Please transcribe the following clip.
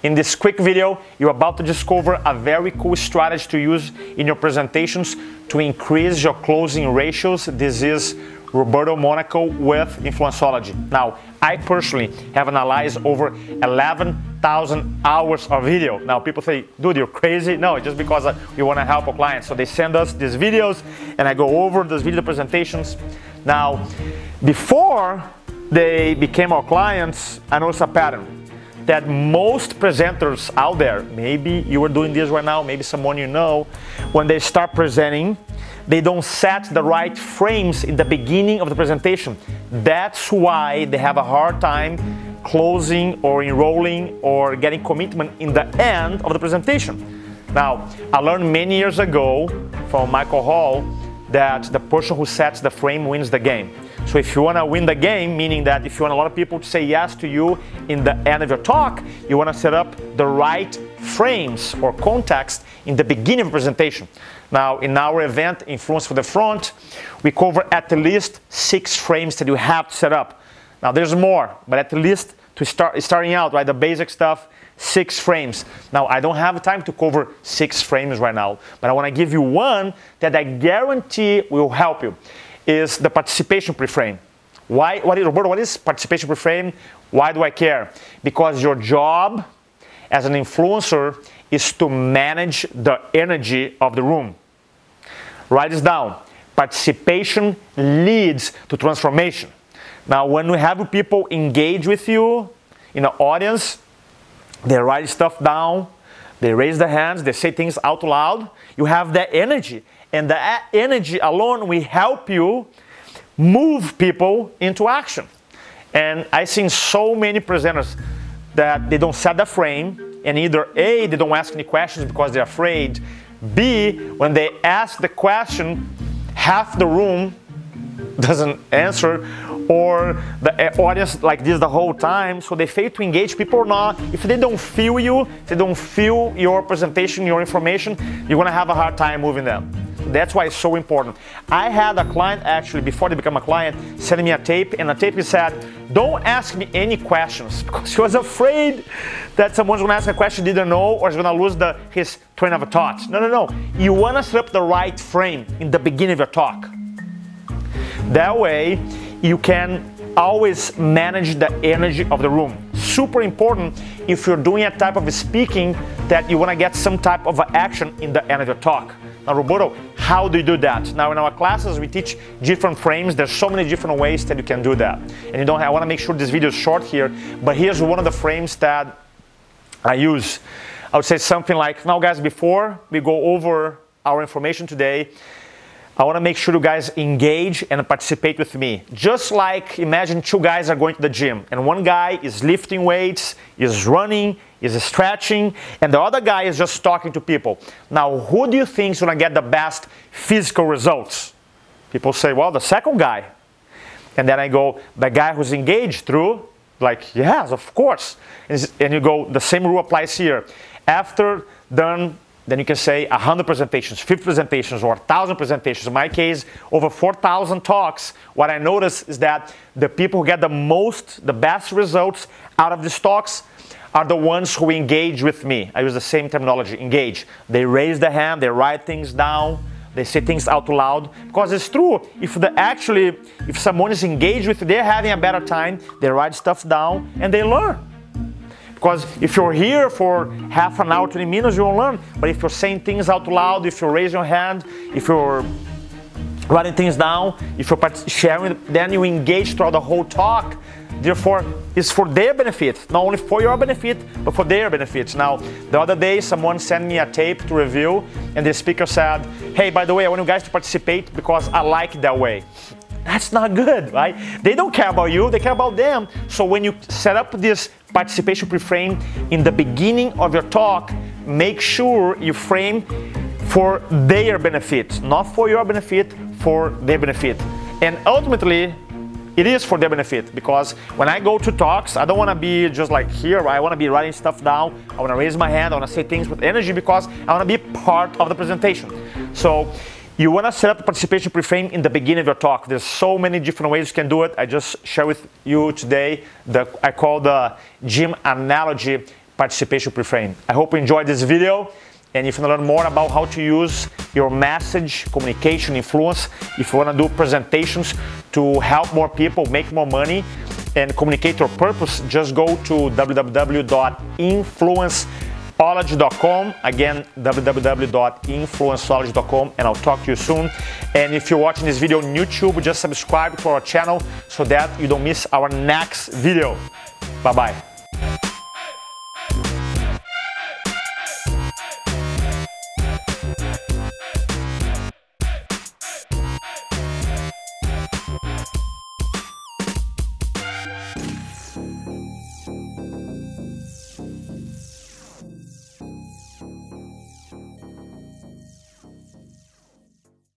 In this quick video, you're about to discover a very cool strategy to use in your presentations to increase your closing ratios. This is Roberto Monaco with InfluenceOlogy. Now, I personally have analyzed over 11,000 hours of video. Now, people say, dude, you're crazy. No, it's just because we want to help our clients. So they send us these videos and I go over those video presentations. Now, before they became our clients, I noticed a pattern that most presenters out there, maybe you are doing this right now, maybe someone you know, when they start presenting, they don't set the right frames in the beginning of the presentation. That's why they have a hard time closing or enrolling or getting commitment in the end of the presentation. Now, I learned many years ago from Michael Hall that the person who sets the frame wins the game. So if you want to win the game, meaning that if you want a lot of people to say yes to you in the end of your talk, you want to set up the right frames or context in the beginning of the presentation. Now, in our event, Influence for the Front, we cover at least 6 frames that you have to set up. Now, there's more, but at least to starting out, right, the basic stuff, 6 frames. Now, I don't have time to cover 6 frames right now, but I want to give you one that I guarantee will help you. Is the participation pre-frame. Roberto, what is participation pre-frame? Why do I care? Because your job as an influencer is to manage the energy of the room. Write this down. Participation leads to transformation. Now, when we have people engage with you in the audience, they write stuff down, they raise their hands, they say things out loud, you have that energy. And that energy alone will help you move people into action. And I've seen so many presenters that they don't set the frame, and either A, they don't ask any questions because they're afraid, B, when they ask the question, half the room doesn't answer, or the audience like this the whole time, so they fail to engage people or not. If they don't feel you, if they don't feel your presentation, your information, you're gonna have a hard time moving them. That's why it's so important. I had a client actually, before they become a client, sending me a tape, and the tape said, don't ask me any questions, because he was afraid that someone's gonna ask a question he didn't know, or is gonna lose his train of thought. No. You wanna set up the right frame in the beginning of your talk. That way, you can always manage the energy of the room. Super important if you're doing a type of speaking that you wanna get some type of action in the end of your talk. Now, Roberto, how do you do that? Now, in our classes, we teach different frames. There's so many different ways that you can do that. And I want to make sure this video is short here, but here's one of the frames that I use. I would say something like, now guys, before we go over our information today, I want to make sure you guys engage and participate with me. Just like, imagine 2 guys are going to the gym, and one guy is lifting weights, is running, is stretching, and the other guy is just talking to people. Now, who do you think is going to get the best physical results? People say, well, the second guy. And then I go, the guy who's engaged through, like, yes, of course. And you go, the same rule applies here. After done, then you can say 100 presentations, 50 presentations, or 1,000 presentations. In my case, over 4,000 talks. What I notice is that the people who get the best results out of these talks are the ones who engage with me. I use the same terminology, engage. They raise the hand, they write things down, they say things out loud. Because it's true, if someone is engaged with you, they're having a better time, they write stuff down, and they learn. Because if you're here for half an hour, 20 minutes, you won't learn. But if you're saying things out loud, if you raise your hand, if you're writing things down, if you're sharing, then you engage throughout the whole talk. Therefore, it's for their benefit, not only for your benefit, but for their benefit. Now, the other day, someone sent me a tape to review, and the speaker said, hey, by the way, I want you guys to participate because I like it that way. That's not good, right? They don't care about you, they care about them. So when you set up this participation pre-frame in the beginning of your talk, make sure you frame for their benefit, not for your benefit, for their benefit. And ultimately, it is for their benefit, because when I go to talks, I don't want to be just like here, I want to be writing stuff down, I want to raise my hand, I want to say things with energy because I want to be part of the presentation. So you want to set up the participation pre-frame in the beginning of your talk. There's so many different ways you can do it. I just share with you today I call the gym analogy participation pre-frame. I hope you enjoyed this video, and if you want to learn more about how to use your message, communication, influence, if you want to do presentations to help more people make more money and communicate your purpose, just go to www.InfluenceOlogy.com. Again, www.InfluenceOlogy.com, and I'll talk to you soon. And if you're watching this video on YouTube, just subscribe to our channel so that you don't miss our next video. Bye-bye.